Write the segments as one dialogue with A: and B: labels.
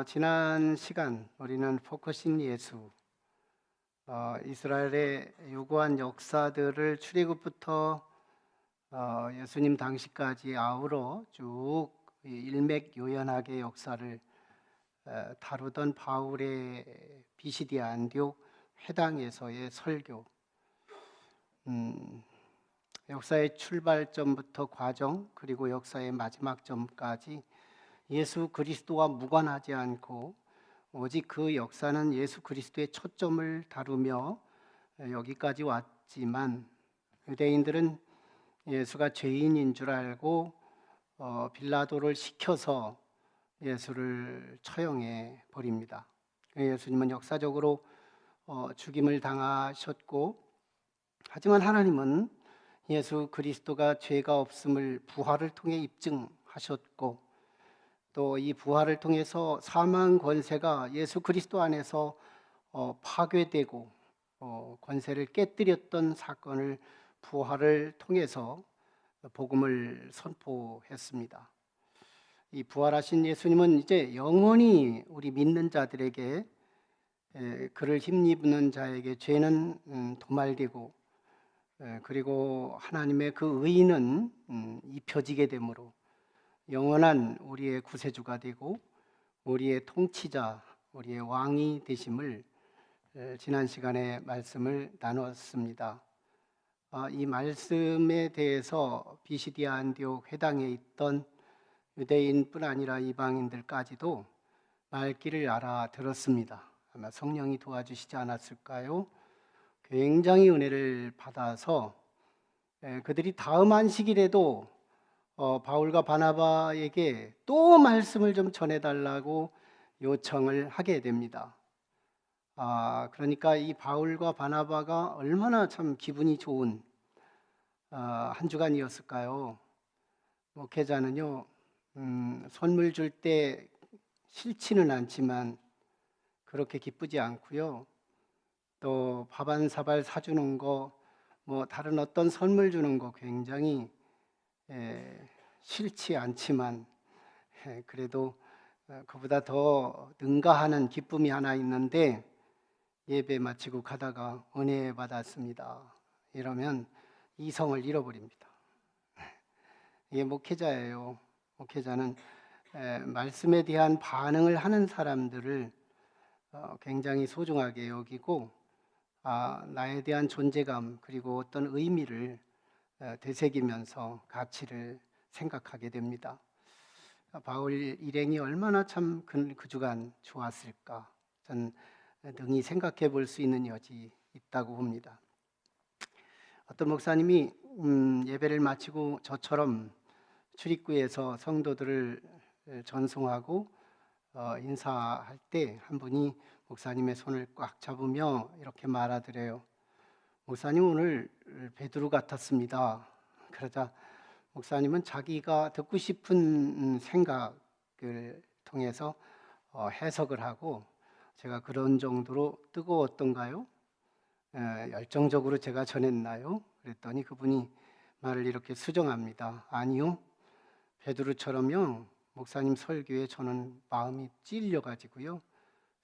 A: 지난 시간 우리는 포커싱 예수, 이스라엘의 유구한 역사들을 출애굽부터 예수님 당시까지 아우러 쭉 일맥요연하게 역사를 다루던 바울의 비시디아 안디옥 회당에서의 설교, 역사의 출발점부터 과정 그리고 역사의 마지막 점까지 예수 그리스도와 무관하지 않고 오직 그 역사는 예수 그리스도의 초점을 다루며 여기까지 왔지만, 유대인들은 예수가 죄인인 줄 알고 빌라도를 시켜서 예수를 처형해 버립니다. 예수님은 역사적으로 죽임을 당하셨고, 하지만 하나님은 예수 그리스도가 죄가 없음을 부활을 통해 입증하셨고, 또 이 부활을 통해서 사망 권세가 예수 그리스도 안에서 파괴되고 권세를 깨뜨렸던 사건을 부활을 통해서 복음을 선포했습니다. 이 부활하신 예수님은 이제 영원히 우리 믿는 자들에게, 그를 힘입는 자에게 죄는 도말되고, 그리고 하나님의 그 의는 입혀지게 되므로 영원한 우리의 구세주가 되고 우리의 통치자, 우리의 왕이 되심을 지난 시간에 말씀을 나눴습니다. 이 말씀에 대해서 비시디아 안디옥 회당에 있던 유대인뿐 아니라 이방인들까지도 말귀를 알아들었습니다. 아마 성령이 도와주시지 않았을까요? 굉장히 은혜를 받아서 그들이 다음 안식일에도 바울과 바나바에게 또 말씀을 좀 전해달라고 요청을 하게 됩니다. 그러니까 이 바울과 바나바가 얼마나 참 기분이 좋은 한 주간이었을까요? 목회자는요, 선물 줄 때 싫지는 않지만 그렇게 기쁘지 않고요. 또 밥 한 사발 사주는 거, 다른 어떤 선물 주는 거 굉장히 싫지 않지만, 그래도 그보다 더 능가하는 기쁨이 하나 있는데, 예배 마치고 가다가 은혜 받았습니다 이러면 이성을 잃어버립니다. 이게 목회자예요. 목회자는 말씀에 대한 반응을 하는 사람들을 굉장히 소중하게 여기고, 나에 대한 존재감 그리고 어떤 의미를 되새기면서 가치를 생각하게 됩니다. 바울 일행이 얼마나 참 그 주간 좋았을까, 전 능히 생각해 볼 수 있는 여지 있다고 봅니다. 어떤 목사님이 예배를 마치고 저처럼 출입구에서 성도들을 전송하고 인사할 때 한 분이 목사님의 손을 꽉 잡으며 이렇게 말하더래요. 목사님 오늘 베드로 같았습니다. 그러자 목사님은 자기가 듣고 싶은 생각을 통해서 해석을 하고, 제가 그런 정도로 뜨거웠던가요? 열정적으로 제가 전했나요? 그랬더니 그분이 말을 이렇게 수정합니다. 아니요, 베드로처럼요, 목사님 설교에 저는 마음이 찔려가지고요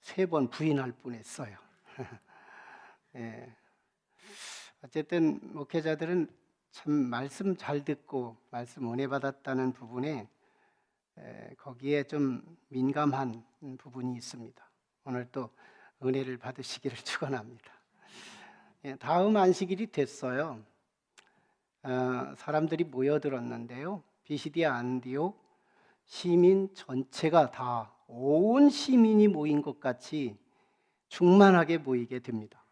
A: 3번 부인할 뻔했어요. 예. 어쨌든 목회자들은 참 말씀 잘 듣고 말씀 은혜 받았다는 부분에 거기에 좀 민감한 부분이 있습니다. 오늘 또 은혜를 받으시기를 축원합니다. 다음 안식일이 됐어요. 사람들이 모여들었는데요, 비시디아 안디옥 시민 전체가 다 온 시민이 모인 것 같이 충만하게 모이게 됩니다.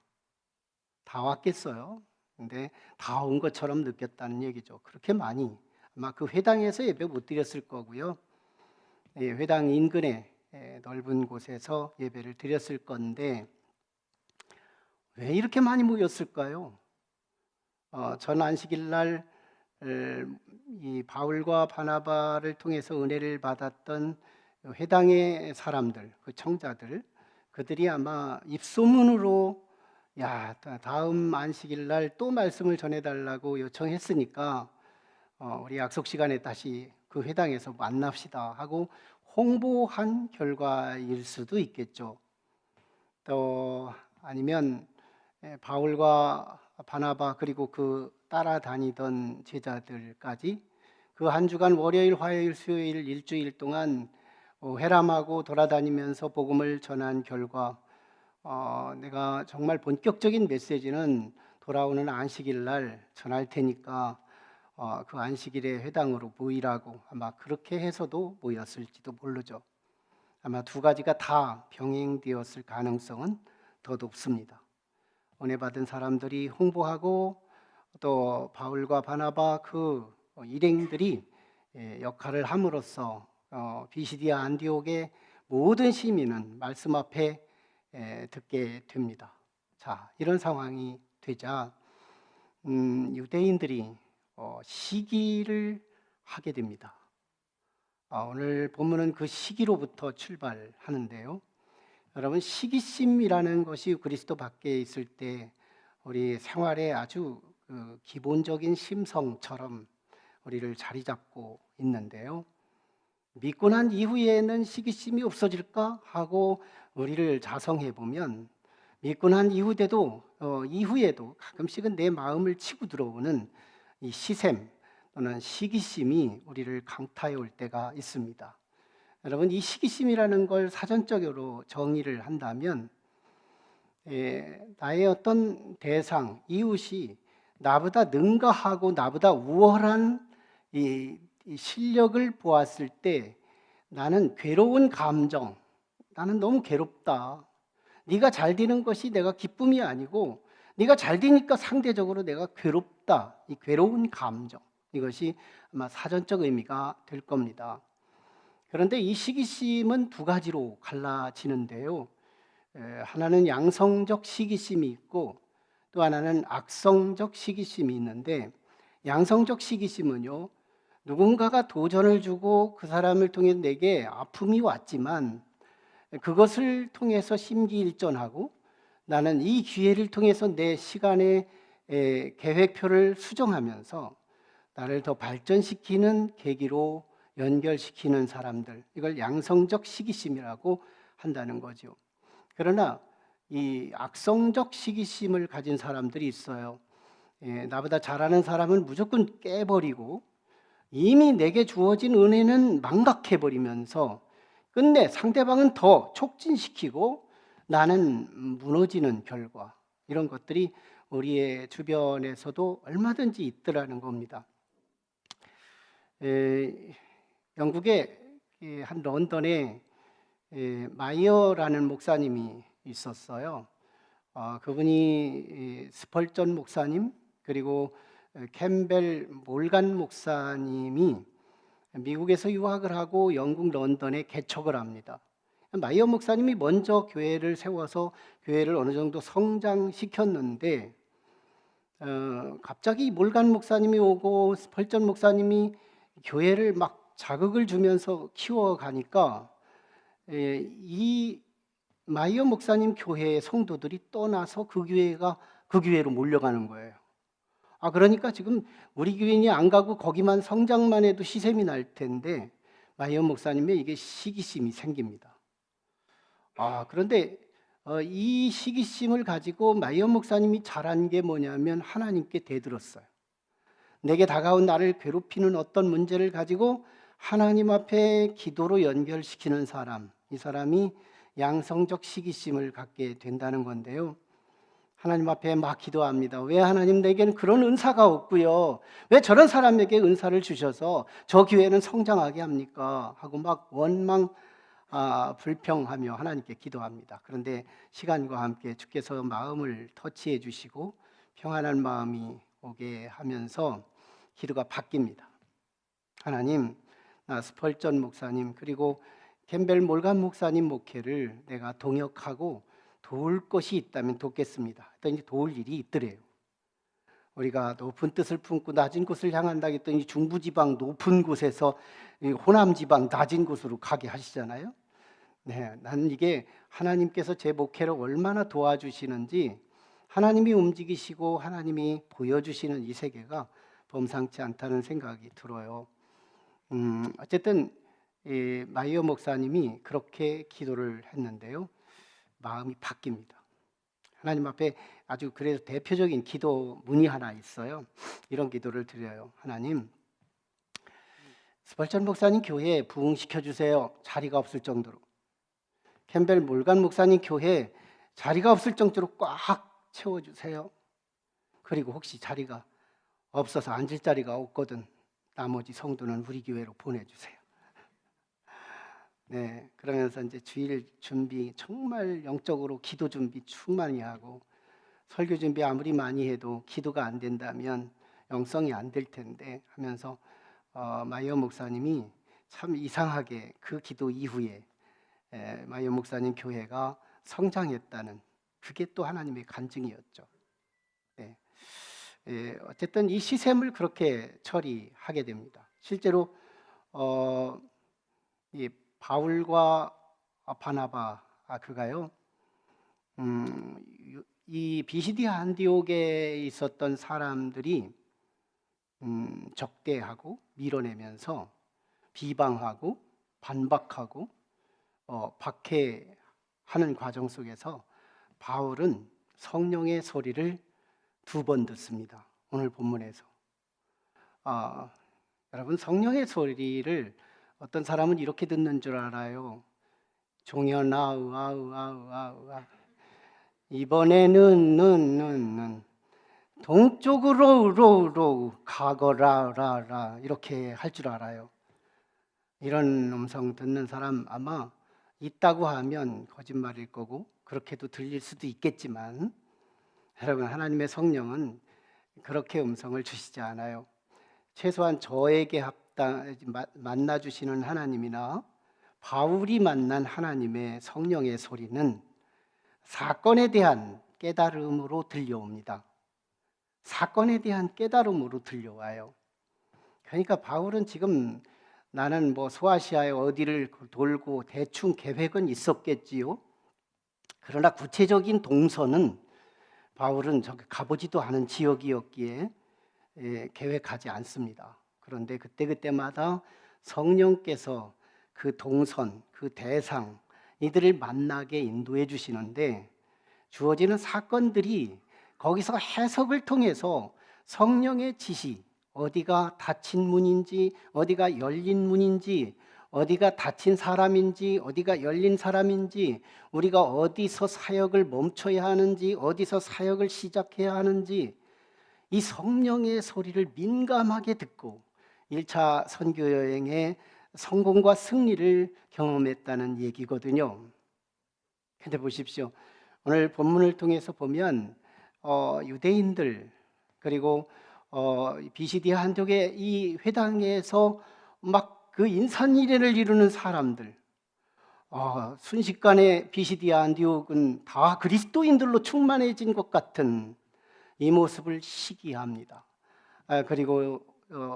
A: 다 왔겠어요. 근데 다 온 것처럼 느꼈다는 얘기죠. 그렇게 많이 아마 그 회당에서 예배 못 드렸을 거고요. 회당 인근에 넓은 곳에서 예배를 드렸을 건데, 왜 이렇게 많이 모였을까요? 전 안식일 날 이 바울과 바나바를 통해서 은혜를 받았던 회당의 사람들, 그 청자들, 그들이 아마 입소문으로 다음 안식일 날 또 말씀을 전해달라고 요청했으니까 우리 약속 시간에 다시 그 회당에서 만납시다 하고 홍보한 결과일 수도 있겠죠. 또 아니면 바울과 바나바 그리고 그 따라다니던 제자들까지 그 한 주간 월요일, 화요일, 수요일 일주일 동안 회람하고 돌아다니면서 복음을 전한 결과 내가 정말 본격적인 메시지는 돌아오는 안식일 날 전할 테니까 그 안식일에 회당으로 모이라고 아마 그렇게 해서도 모였을지도 모르죠. 아마 두 가지가 다 병행되었을 가능성은 더 높습니다. 은혜 받은 사람들이 홍보하고 또 바울과 바나바 그 일행들이 역할을 함으로써 비시디아 안디옥의 모든 시민은 말씀 앞에 듣게 됩니다. 자, 이런 상황이 되자 유대인들이 시기를 하게 됩니다. 오늘 본문은 그 시기로부터 출발하는데요. 여러분, 시기심이라는 것이 그리스도 밖에 있을 때 우리 생활에 아주 기본적인 심성처럼 우리를 자리 잡고 있는데요. 믿고 난 이후에는 시기심이 없어질까 하고 우리를 자성해 보면 믿고 난 이후에도 가끔씩은 내 마음을 치고 들어오는 이 시샘 또는 시기심이 우리를 강타해 올 때가 있습니다. 여러분, 이 시기심이라는 걸 사전적으로 정의를 한다면 나의 어떤 대상, 이웃이 나보다 능가하고 나보다 우월한 이 실력을 보았을 때 나는 괴로운 감정, 나는 너무 괴롭다. 네가 잘 되는 것이 내가 기쁨이 아니고 네가 잘 되니까 상대적으로 내가 괴롭다. 이 괴로운 감정, 이것이 아마 사전적 의미가 될 겁니다. 그런데 이 시기심은 두 가지로 갈라지는데요. 하나는 양성적 시기심이 있고 또 하나는 악성적 시기심이 있는데, 양성적 시기심은요, 누군가가 도전을 주고 그 사람을 통해 내게 아픔이 왔지만 그것을 통해서 심기일전하고 나는 이 기회를 통해서 내 시간의 계획표를 수정하면서 나를 더 발전시키는 계기로 연결시키는 사람들, 이걸 양성적 시기심이라고 한다는 거죠. 그러나 이 악성적 시기심을 가진 사람들이 있어요. 나보다 잘하는 사람은 무조건 깨버리고 이미 내게 주어진 은혜는 망각해버리면서 끝내 상대방은 더 촉진시키고 나는 무너지는 결과, 이런 것들이 우리의 주변에서도 얼마든지 있더라는 겁니다. 영국의 한 런던에 마이어라는 목사님이 있었어요. 그분이 스펄전 목사님 그리고 캠벨 몰간 목사님이 미국에서 유학을 하고 영국 런던에 개척을 합니다. 마이어 목사님이 먼저 교회를 세워서 교회를 어느 정도 성장시켰는데 갑자기 몰간 목사님이 오고 스펄전 목사님이 교회를 막 자극을 주면서 키워가니까 이 마이어 목사님 교회의 성도들이 떠나서 그 교회로 몰려가는 거예요. 그러니까 지금 우리 교인이 안 가고 거기만 성장만 해도 시샘이 날 텐데 마이어 목사님의 이게 시기심이 생깁니다. 그런데 이 시기심을 가지고 마이어 목사님이 잘한 게 뭐냐면 하나님께 대들었어요. 내게 다가온 나를 괴롭히는 어떤 문제를 가지고 하나님 앞에 기도로 연결시키는 사람, 이 사람이 양성적 시기심을 갖게 된다는 건데요. 하나님 앞에 막 기도합니다. 왜 하나님 내게는 그런 은사가 없고요, 왜 저런 사람에게 은사를 주셔서 저 교회는 성장하게 합니까? 하고 막 원망 불평하며 하나님께 기도합니다. 그런데 시간과 함께 주께서 마음을 터치해 주시고 평안한 마음이 오게 하면서 기도가 바뀝니다. 하나님, 나 스펄전 목사님 그리고 캠벨 몰간 목사님 목회를 내가 동역하고 도울 것이 있다면 돕겠습니다. 했더니 도울 일이 있더래요. 우리가 높은 뜻을 품고 낮은 곳을 향한다 했더니 중부지방 높은 곳에서 호남지방 낮은 곳으로 가게 하시잖아요. 나는 이게 하나님께서 제 목회를 얼마나 도와주시는지, 하나님이 움직이시고 하나님이 보여주시는 이 세계가 범상치 않다는 생각이 들어요. 어쨌든 마이어 목사님이 그렇게 기도를 했는데요. 마음이 바뀝니다. 하나님 앞에 아주 그래서 대표적인 기도문이 하나 있어요. 이런 기도를 드려요. 하나님, 스펄전 목사님 교회에 부흥시켜 주세요. 자리가 없을 정도로. 캠벨 몰간 목사님 교회에 자리가 없을 정도로 꽉 채워주세요. 그리고 혹시 자리가 없어서 앉을 자리가 없거든 나머지 성도는 우리 교회로 보내주세요. 네, 그러면서 이제 주일 준비 정말 영적으로 기도 준비 충만히 하고 설교 준비 아무리 많이 해도 기도가 안 된다면 영성이 안 될 텐데 하면서 마이어 목사님이 참 이상하게 그 기도 이후에 마이어 목사님 교회가 성장했다는 그게 또 하나님의 간증이었죠. 네. 어쨌든 이 시샘을 그렇게 처리하게 됩니다. 실제로 이 바울과 바나바 그가요, 이 비시디아 안디옥에 있었던 사람들이 적대하고 밀어내면서 비방하고 반박하고 박해하는 과정 속에서 바울은 성령의 소리를 2번 듣습니다. 오늘 본문에서 여러분, 성령의 소리를 어떤 사람은 이렇게 듣는 줄 알아요. 종현아 으아 이번에는 동쪽으로 가거라 이렇게 할 줄 알아요. 이런 음성 듣는 사람 아마 있다고 하면 거짓말일 거고 그렇게도 들릴 수도 있겠지만 여러분, 하나님의 성령은 그렇게 음성을 주시지 않아요. 최소한 저에게 만나주시는 하나님이나 바울이 만난 하나님의 성령의 소리는 사건에 대한 깨달음으로 들려옵니다. 사건에 대한 깨달음으로 들려와요. 그러니까 바울은 지금 나는 소아시아에 어디를 돌고 대충 계획은 있었겠지요. 그러나 구체적인 동선은 바울은 저기 가보지도 않은 지역이었기에 계획하지 않습니다. 그런데 그때마다 성령께서 그 동선, 그 대상, 이들을 만나게 인도해 주시는데 주어지는 사건들이 거기서 해석을 통해서 성령의 지시, 어디가 닫힌 문인지, 어디가 열린 문인지, 어디가 닫힌 사람인지, 어디가 열린 사람인지, 우리가 어디서 사역을 멈춰야 하는지, 어디서 사역을 시작해야 하는지, 이 성령의 소리를 민감하게 듣고 1차 선교 여행의 성공과 승리를 경험했다는 얘기거든요. 근데 보십시오. 오늘 본문을 통해서 보면 유대인들 그리고 비시디아 안디옥의 이 회당에서 막 그 인산이례를 이루는 사람들, 순식간에 비시디아 안디옥은 다 그리스도인들로 충만해진 것 같은 이 모습을 시기합니다. 그리고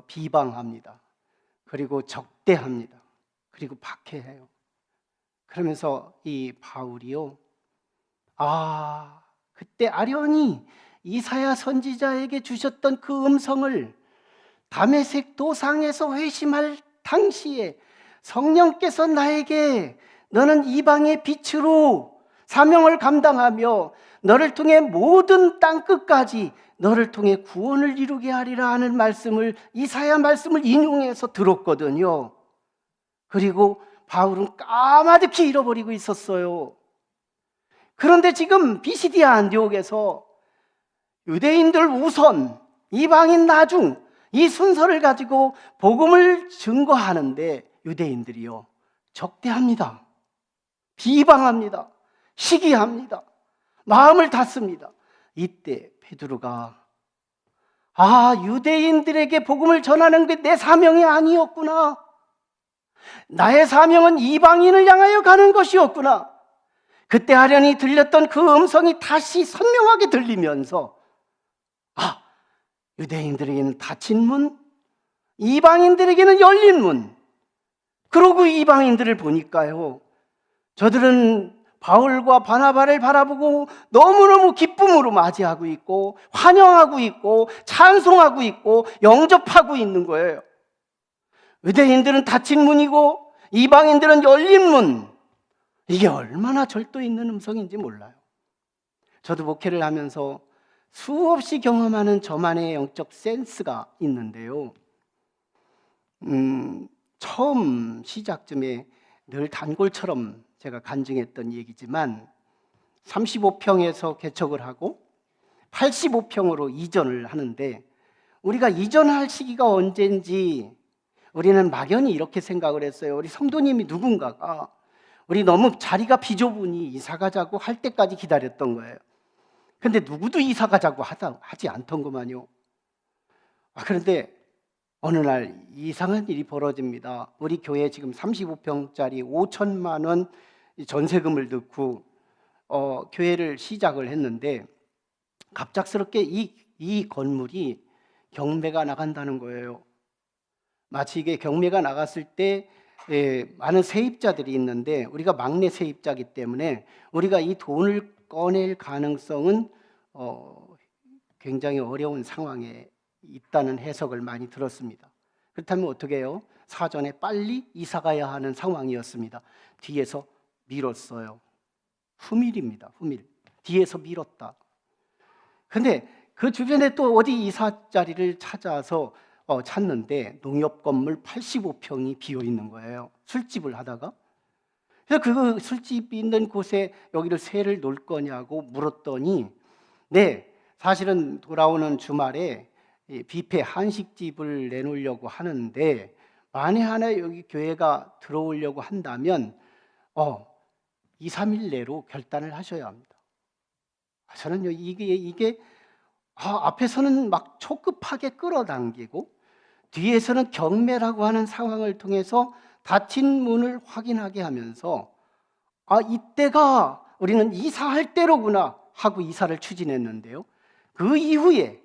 A: 비방합니다. 그리고 적대합니다. 그리고 박해해요. 그러면서 이 바울이요, 그때 아련히 이사야 선지자에게 주셨던 그 음성을 다메섹 도상에서 회심할 당시에 성령께서 나에게 너는 이방의 빛으로 사명을 감당하며 너를 통해 모든 땅끝까지 너를 통해 구원을 이루게 하리라 하는 말씀을, 이사야 말씀을 인용해서 들었거든요. 그리고 바울은 까마득히 잃어버리고 있었어요. 그런데 지금 비시디아 안디옥에서 유대인들 우선, 이방인 나중, 이 순서를 가지고 복음을 증거하는데 유대인들이요, 적대합니다. 비방합니다. 시기합니다. 마음을 닫습니다. 이때 베드로가 유대인들에게 복음을 전하는 게 내 사명이 아니었구나. 나의 사명은 이방인을 향하여 가는 것이었구나. 그때 아련히 들렸던 그 음성이 다시 선명하게 들리면서 유대인들에게는 닫힌 문, 이방인들에게는 열린 문. 그러고 이방인들을 보니까요, 저들은 바울과 바나바를 바라보고 너무너무 기쁨으로 맞이하고 있고 환영하고 있고 찬송하고 있고 영접하고 있는 거예요. 유대인들은 닫힌 문이고 이방인들은 열린 문. 이게 얼마나 절도 있는 음성인지 몰라요. 저도 목회를 하면서 수없이 경험하는 저만의 영적 센스가 있는데요. 처음 시작쯤에 늘 단골처럼 제가 간증했던 얘기지만 35평에서 개척을 하고 85평으로 이전을 하는데, 우리가 이전할 시기가 언제인지 우리는 막연히 이렇게 생각을 했어요. 우리 성도님이 누군가가 우리 너무 자리가 비좁으니 이사 가자고 할 때까지 기다렸던 거예요. 근데 누구도 이사 가자고 하지 않던구만요. 그런데 어느 날 이상한 일이 벌어집니다. 우리 교회 지금 35평짜리 5천만 원 전세금을 넣고 교회를 시작을 했는데, 갑작스럽게 이 건물이 경매가 나간다는 거예요. 마치 이게 경매가 나갔을 때 많은 세입자들이 있는데, 우리가 막내 세입자이기 때문에 우리가 이 돈을 꺼낼 가능성은 굉장히 어려운 상황에 있다는 해석을 많이 들었습니다. 그렇다면 어떻게 해요? 사전에 빨리 이사 가야 하는 상황이었습니다. 뒤에서 밀었어요. 후밀입니다. 후밀. 뒤에서 밀었다. 근데 그 주변에 또 어디 이사 자리를 찾는데 농협 건물 85평이 비어 있는 거예요. 술집을 하다가. 그래서 그 술집이 있는 곳에 여기를 새를 놓을 거냐고 물었더니, 네, 사실은 돌아오는 주말에 뷔페 한식집을 내놓으려고 하는데, 만에 하나 여기 교회가 들어오려고 한다면 2, 3일 내로 결단을 하셔야 합니다. 저는요, 이게 앞에서는 막 초급하게 끌어당기고 뒤에서는 경매라고 하는 상황을 통해서 닫힌 문을 확인하게 하면서 이때가 우리는 이사할 때로구나 하고 이사를 추진했는데요. 그 이후에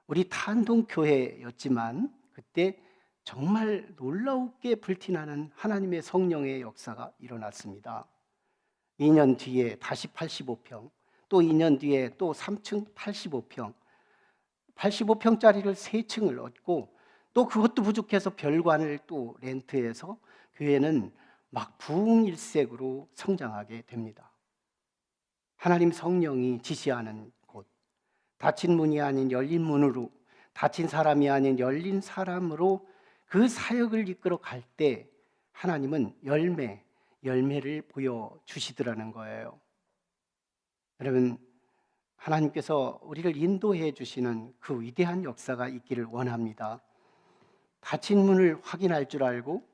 A: 우리 탄동교회였지만 그때 정말 놀라우게 불티나는 하나님의 성령의 역사가 일어났습니다. 2년 뒤에 다시 85평, 또 2년 뒤에 또 3층 85평, 85평짜리를 3층을 얻고, 또 그것도 부족해서 별관을 또 렌트해서 교회는 막 부흥일색으로 성장하게 됩니다. 하나님 성령이 지시하는 곳, 닫힌 문이 아닌 열린 문으로, 닫힌 사람이 아닌 열린 사람으로 그 사역을 이끌어 갈 때 하나님은 열매를 보여주시더라는 거예요. 여러분, 하나님께서 우리를 인도해 주시는 그 위대한 역사가 있기를 원합니다. 닫힌 문을 확인할 줄 알고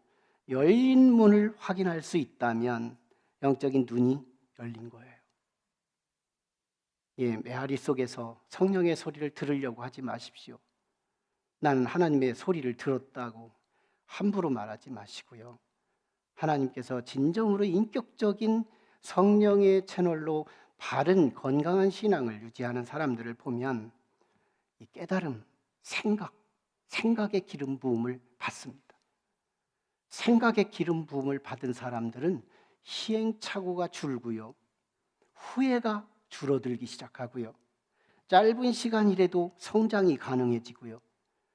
A: 열린 문을 확인할 수 있다면 영적인 눈이 열린 거예요. 메아리 속에서 성령의 소리를 들으려고 하지 마십시오. 나는 하나님의 소리를 들었다고 함부로 말하지 마시고요. 하나님께서 진정으로 인격적인 성령의 채널로 바른 건강한 신앙을 유지하는 사람들을 보면 이 깨달음, 생각의 기름 부음을 받습니다. 생각의 기름 부음을 받은 사람들은 시행착오가 줄고요, 후회가 줄어들기 시작하고요, 짧은 시간이라도 성장이 가능해지고요,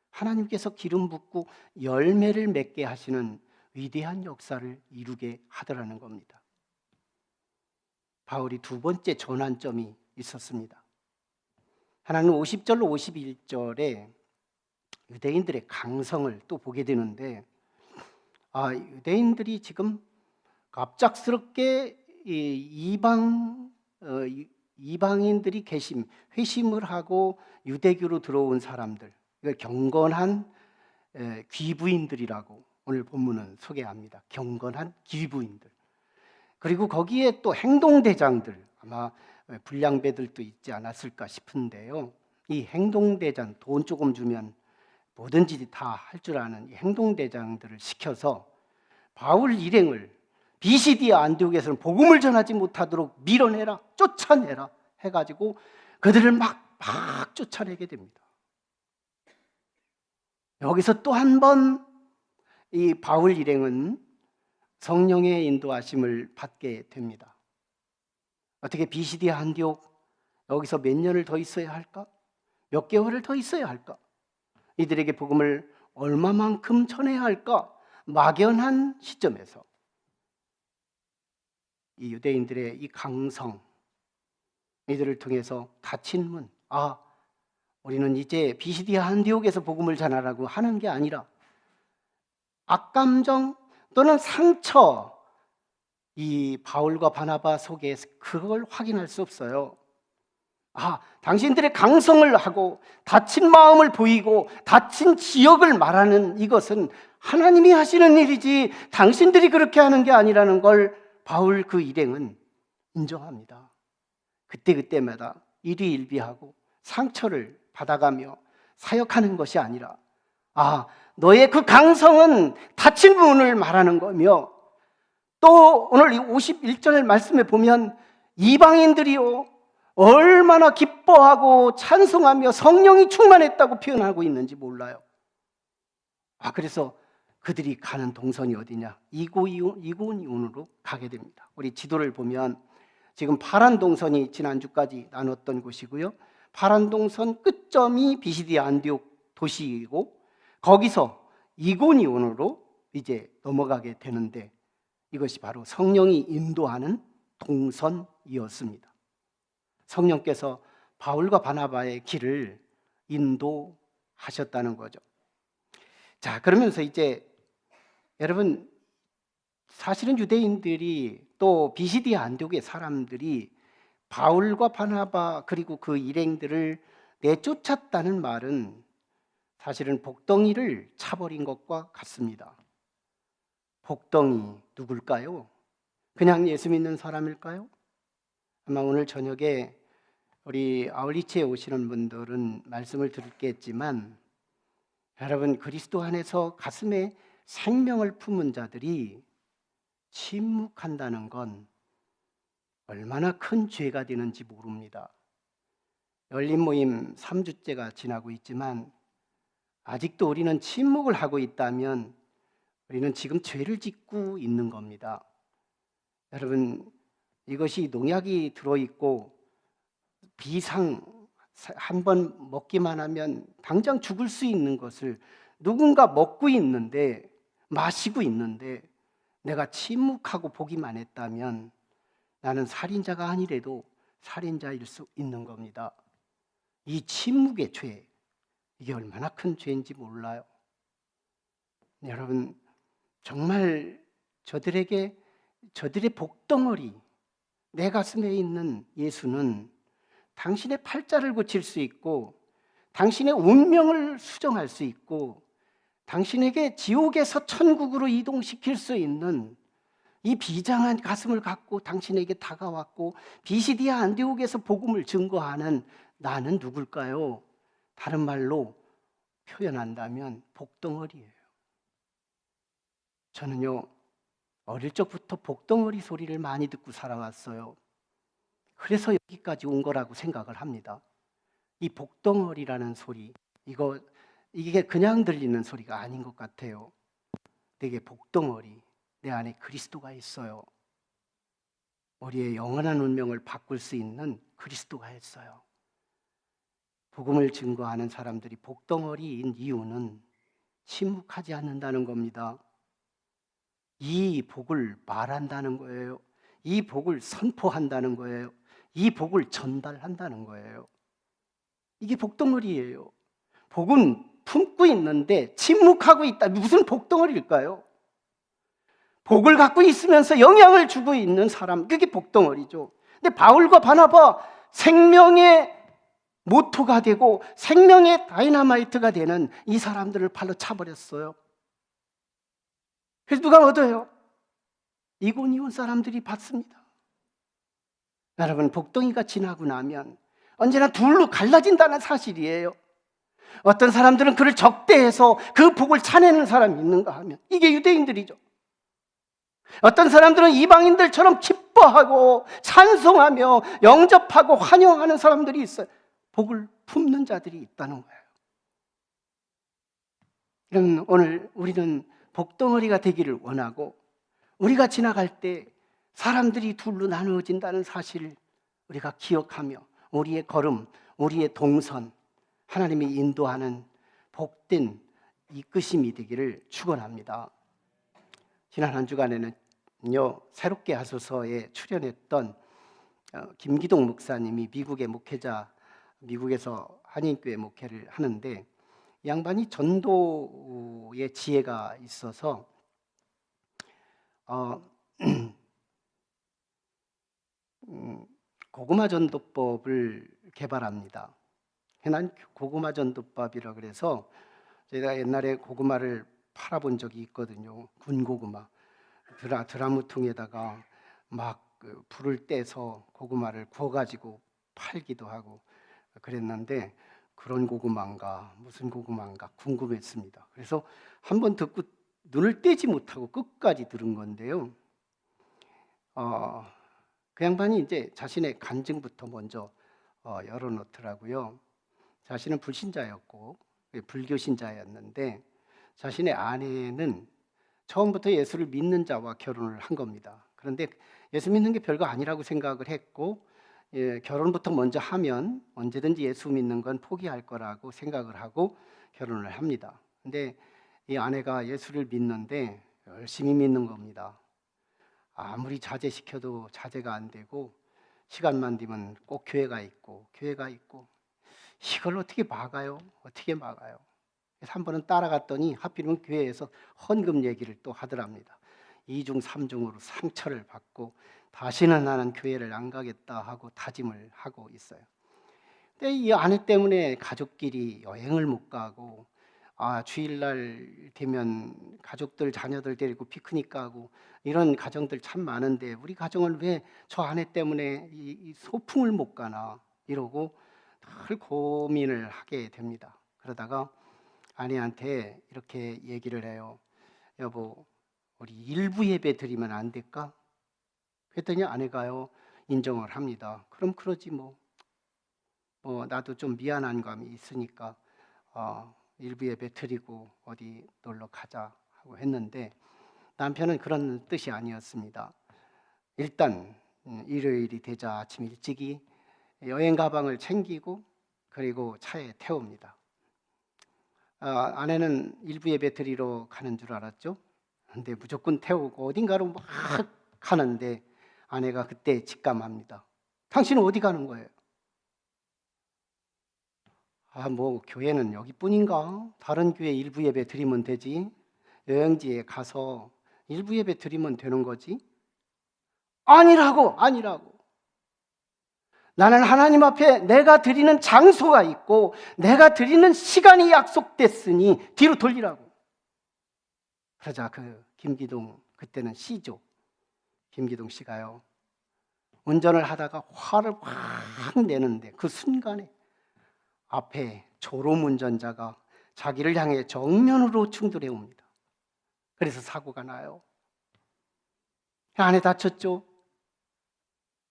A: 하나님께서 기름 붓고 열매를 맺게 하시는 위대한 역사를 이루게 하더라는 겁니다. 바울이 두 번째 전환점이 있었습니다. 하나는 50절로 51절에 유대인들의 강성을 또 보게 되는데, 유대인들이 지금 갑작스럽게 이방인들이 회심을 하고 유대교로 들어온 사람들, 경건한 귀부인들이라고 오늘 본문은 소개합니다. 경건한 귀부인들. 그리고 거기에 또 행동대장들, 아마 불량배들도 있지 않았을까 싶은데요. 이 행동대장, 돈 조금 주면 뭐든지 다 할 줄 아는 이 행동대장들을 시켜서 바울 일행을 비시디아 안디옥에서는 복음을 전하지 못하도록 밀어내라, 쫓아내라 해가지고 그들을 막 쫓아내게 됩니다. 여기서 또 한 번 이 바울 일행은 성령의 인도하심을 받게 됩니다. 어떻게 비시디아 안디옥 여기서 몇 년을 더 있어야 할까? 몇 개월을 더 있어야 할까? 이들에게 복음을 얼마만큼 전해야 할까? 막연한 시점에서 이 유대인들의 이 강성, 이들을 통해서 닫힌 문, 우리는 이제 비시디아 안디옥에서 복음을 전하라고 하는 게 아니라 악감정 또는 상처, 이 바울과 바나바 속에 그걸 확인할 수 없어요. 당신들의 강성을 하고 다친 마음을 보이고 다친 지역을 말하는 이것은 하나님이 하시는 일이지 당신들이 그렇게 하는 게 아니라는 걸 바울 그 일행은 인정합니다. 그때마다 일희일비하고 상처를 받아가며 사역하는 것이 아니라 너의 그 강성은 다친 부분을 말하는 거며, 또 오늘 이 51절 말씀에 보면 이방인들이요 얼마나 기뻐하고 찬송하며 성령이 충만했다고 표현하고 있는지 몰라요. 그래서 그들이 가는 동선이 어디냐? 이고니온으로 가게 됩니다. 우리 지도를 보면 지금 파란 동선이 지난주까지 나눴던 곳이고요, 파란 동선 끝점이 비시디아 안디옥 도시이고 거기서 이고니온으로 이제 넘어가게 되는데, 이것이 바로 성령이 인도하는 동선이었습니다. 성령께서 바울과 바나바의 길을 인도하셨다는 거죠. 자, 그러면서 이제 여러분, 사실은 유대인들이 또 비시디아 안디옥의 사람들이 바울과 바나바 그리고 그 일행들을 내쫓았다는 말은 사실은 복덩이를 차버린 것과 같습니다. 복덩이 누굴까요? 그냥 예수 믿는 사람일까요? 아마 오늘 저녁에 우리 아울리치에 오시는 분들은 말씀을 들겠지만, 여러분, 그리스도 안에서 가슴에 생명을 품은 자들이 침묵한다는 건 얼마나 큰 죄가 되는지 모릅니다. 열린 모임 3주째가 지나고 있지만 아직도 우리는 침묵을 하고 있다면 우리는 지금 죄를 짓고 있는 겁니다. 여러분, 이것이 농약이 들어있고 비상 한 번 먹기만 하면 당장 죽을 수 있는 것을 누군가 먹고 있는데, 마시고 있는데 내가 침묵하고 보기만 했다면 나는 살인자가 아니래도 살인자일 수 있는 겁니다. 이 침묵의 죄, 이게 얼마나 큰 죄인지 몰라요. 여러분, 정말 저들의 복덩어리, 내 가슴에 있는 예수는 당신의 팔자를 고칠 수 있고 당신의 운명을 수정할 수 있고 당신에게 지옥에서 천국으로 이동시킬 수 있는 이 비장한 가슴을 갖고 당신에게 다가왔고 비시디아 안디옥에서 복음을 증거하는 나는 누굴까요? 다른 말로 표현한다면 복덩어리예요. 저는요, 어릴 적부터 복덩어리 소리를 많이 듣고 살아왔어요. 그래서 여기까지 온 거라고 생각을 합니다. 이 복덩어리라는 소리, 이게 그냥 들리는 소리가 아닌 것 같아요. 되게 복덩어리, 내 안에 그리스도가 있어요. 우리의 영원한 운명을 바꿀 수 있는 그리스도가 있어요. 복음을 증거하는 사람들이 복덩어리인 이유는 침묵하지 않는다는 겁니다. 이 복을 말한다는 거예요. 이 복을 선포한다는 거예요. 이 복을 전달한다는 거예요. 이게 복덩어리예요. 복은 품고 있는데 침묵하고 있다. 무슨 복덩어리일까요? 복을 갖고 있으면서 영향을 주고 있는 사람, 그게 복덩어리죠. 근데 바울과 바나바, 생명의 모토가 되고 생명의 다이너마이트가 되는 이 사람들을 팔로 차버렸어요. 그래서 누가 얻어요? 이고니온 사람들이 받습니다. 여러분, 복덩이가 지나고 나면 언제나 둘로 갈라진다는 사실이에요. 어떤 사람들은 그를 적대해서 그 복을 차내는 사람이 있는가 하면 이게 유대인들이죠. 어떤 사람들은 이방인들처럼 기뻐하고 찬송하며 영접하고 환영하는 사람들이 있어요. 복을 품는 자들이 있다는 거예요. 그럼 오늘 우리는 복덩어리가 되기를 원하고, 우리가 지나갈 때 사람들이 둘로 나누어진다는 사실을 우리가 기억하며 우리의 걸음, 우리의 동선, 하나님이 인도하는 복된 이끄심이 되기를 축원합니다. 지난 한 주간에는요, 새롭게 하소서에 출연했던 김기동 목사님이 미국에서 한인교회 목회를 하는데, 이 양반이 전도의 지혜가 있어서 고구마 전도법을 개발합니다. 난 고구마 전도법이라 그래서 제가 옛날에 고구마를 팔아본 적이 있거든요. 군고구마 드라무통에다가 막 불을 떼서 고구마를 구워가지고 팔기도 하고 그랬는데, 그런 고구마인가 무슨 고구마인가 궁금했습니다. 그래서 한번 듣고 눈을 떼지 못하고 끝까지 들은 건데요. 그 양반이 이제 자신의 간증부터 먼저 열어놓더라고요. 자신은 불신자였고 불교 신자였는데, 자신의 아내는 처음부터 예수를 믿는 자와 결혼을 한 겁니다. 그런데 예수 믿는 게 별거 아니라고 생각을 했고, 결혼부터 먼저 하면 언제든지 예수 믿는 건 포기할 거라고 생각을 하고 결혼을 합니다. 근데 이 아내가 예수를 믿는데 열심히 믿는 겁니다. 아무리 자제시켜도 자제가 안 되고, 시간만 되면 꼭 교회가 있고 이걸 어떻게 막아요? 그래서 한 번은 따라갔더니 하필이면 교회에서 헌금 얘기를 또 하더랍니다. 2중 3중으로 상처를 받고 다시는 나는 교회를 안 가겠다 하고 다짐을 하고 있어요. 근데 이 아내 때문에 가족끼리 여행을 못 가고, 주일날 되면 가족들 자녀들 데리고 피크닉 가고 이런 가정들 참 많은데, 우리 가정은 왜 저 아내 때문에 이 소풍을 못 가나 이러고 늘 고민을 하게 됩니다. 그러다가 아내한테 이렇게 얘기를 해요. 여보, 우리 일부 예배 드리면 안 될까? 그랬더니 아내가요, 인정을 합니다. 그럼 그러지 뭐 나도 좀 미안한 감이 있으니까 일부 예배 드리고 어디 놀러 가자 하고 했는데, 남편은 그런 뜻이 아니었습니다. 일단 일요일이 되자 아침 일찍이 여행 가방을 챙기고 그리고 차에 태웁니다. 아내는 일부 예배 드리러 가는 줄 알았죠. 근데 무조건 태우고 어딘가로 막 가는데, 아내가 그때 직감합니다. 당신은 어디 가는 거예요? 교회는 여기뿐인가? 다른 교회 일부 예배 드리면 되지. 여행지에 가서 일부 예배 드리면 되는 거지. 아니라고. 나는 하나님 앞에 내가 드리는 장소가 있고 내가 드리는 시간이 약속됐으니 뒤로 돌리라고. 그러자 김기동, 그때는 C죠. 김기동 씨가요, 운전을 하다가 화를 확 내는데 그 순간에 앞에 졸음운전자가 자기를 향해 정면으로 충돌해 옵니다. 그래서 사고가 나요. 아내 다쳤죠.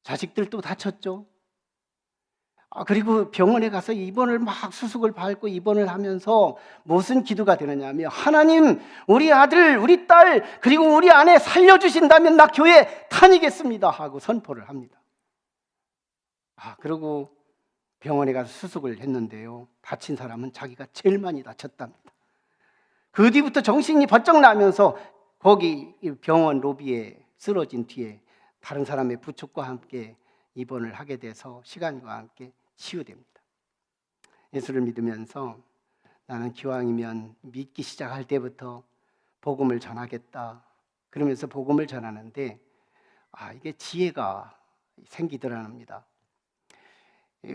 A: 자식들도 다쳤죠. 그리고 병원에 가서 입원을 막 수술을 밟고 입원을 하면서 무슨 기도가 되느냐 하면, 하나님, 우리 아들, 우리 딸, 그리고 우리 아내 살려주신다면 나 교회 다니겠습니다 하고 선포를 합니다. 그리고 병원에 가서 수술을 했는데요, 다친 사람은 자기가 제일 많이 다쳤답니다. 그 뒤부터 정신이 번쩍 나면서 거기 병원 로비에 쓰러진 뒤에 다른 사람의 부축과 함께 입원을 하게 돼서 시간과 함께 치유됩니다. 예수를 믿으면서 나는 기왕이면 믿기 시작할 때부터 복음을 전하겠다 그러면서 복음을 전하는데, 이게 지혜가 생기더랍니다.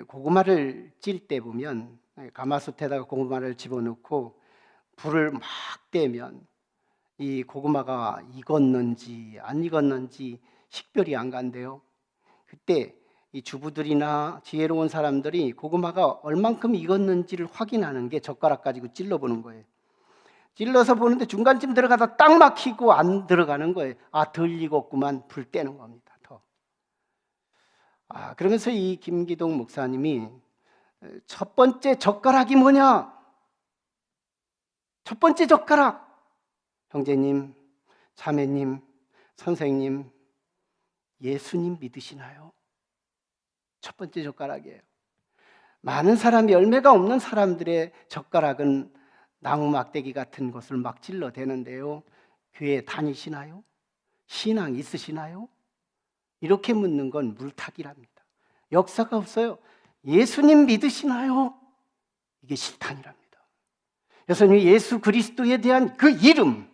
A: 고구마를 찔 때 보면 가마솥에다가 고구마를 집어넣고 불을 막 떼면 이 고구마가 익었는지 안 익었는지 식별이 안 간대요. 그때 이 주부들이나 지혜로운 사람들이 고구마가 얼만큼 익었는지를 확인하는 게 젓가락 가지고 찔러보는 거예요. 찔러서 보는데 중간쯤 들어가다 딱 막히고 안 들어가는 거예요. 덜 익었구만. 불 떼는 겁니다. 더. 그러면서 이 김기동 목사님이 첫 번째 젓가락이 뭐냐? 첫 번째 젓가락. 형제님, 자매님, 선생님, 예수님 믿으시나요? 첫 번째 젓가락이에요. 많은 사람이, 열매가 없는 사람들의 젓가락은 나무 막대기 같은 것을 막 찔러대는데요, 교회 다니시나요? 신앙 있으시나요? 이렇게 묻는 건 물타기랍니다. 역사가 없어요. 예수님 믿으시나요? 이게 실탄이랍니다. 여러분, 예수 그리스도에 대한 그 이름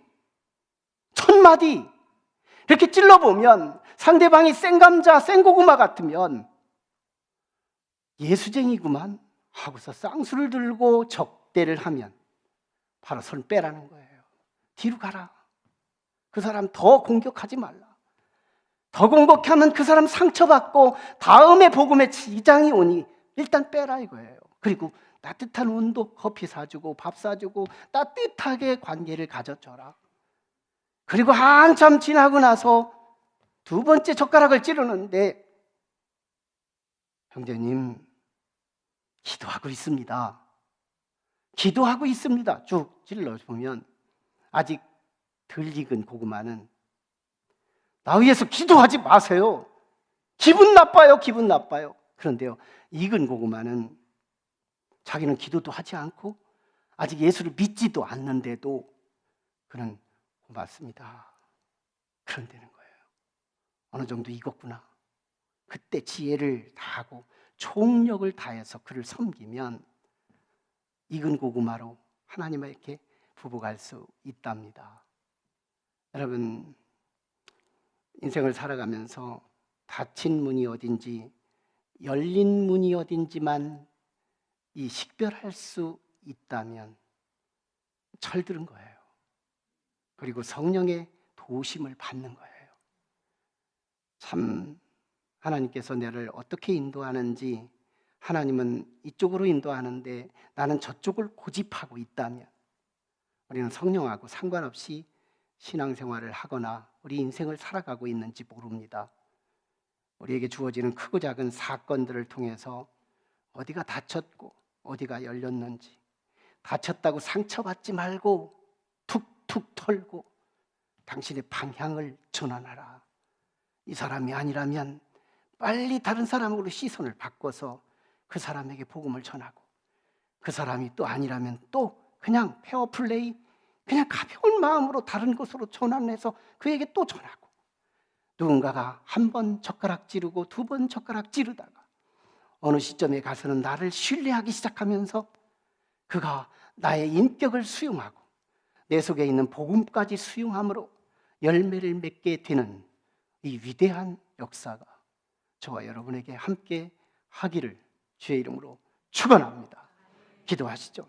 A: 1000마디 이렇게 찔러보면 상대방이 생감자, 생고구마 같으면 예수쟁이구만 하고서 쌍수를 들고 적대를 하면 바로 손 빼라는 거예요. 뒤로 가라. 그 사람 더 공격하지 말라. 더 공격하면 그 사람 상처받고 다음에 복음의 지장이 오니 일단 빼라 이거예요. 그리고 따뜻한 온도 커피 사주고 밥 사주고 따뜻하게 관계를 가져줘라. 그리고 한참 지나고 나서 두 번째 젓가락을 찌르는데 형제님 기도하고 있습니다. 기도하고 있습니다. 쭉 찔러보면 아직 덜 익은 고구마는 나 위해서 기도하지 마세요. 기분 나빠요. 기분 나빠요. 그런데요, 익은 고구마는 자기는 기도도 하지 않고 아직 예수를 믿지도 않는데도 그는 고맙습니다. 그런다는 거예요. 어느 정도 익었구나. 그때 지혜를 다하고 총력을 다해서 그를 섬기면 익은 고구마로 하나님에게 부부갈 수 있답니다. 여러분, 인생을 살아가면서 닫힌 문이 어딘지 열린 문이 어딘지만 이 식별할 수 있다면 철들은 거예요. 그리고 성령의 도우심을 받는 거예요. 참 하나님께서 나를 어떻게 인도하는지, 하나님은 이쪽으로 인도하는데 나는 저쪽을 고집하고 있다면 우리는 성령하고 상관없이 신앙생활을 하거나 우리 인생을 살아가고 있는지 모릅니다. 우리에게 주어지는 크고 작은 사건들을 통해서 어디가 닫혔고 어디가 열렸는지, 다쳤다고 상처받지 말고 툭툭 털고 당신의 방향을 전환하라. 이 사람이 아니라면 빨리 다른 사람으로 시선을 바꿔서 그 사람에게 복음을 전하고, 그 사람이 또 아니라면 또 그냥 페어플레이, 그냥 가벼운 마음으로 다른 곳으로 전환해서 그에게 또 전하고, 누군가가 한 번 젓가락 찌르고 두 번 젓가락 찌르다가 어느 시점에 가서는 나를 신뢰하기 시작하면서 그가 나의 인격을 수용하고 내 속에 있는 복음까지 수용함으로 열매를 맺게 되는 이 위대한 역사가 저와 여러분에게 함께 하기를 주의 이름으로 축원합니다. 기도하시죠.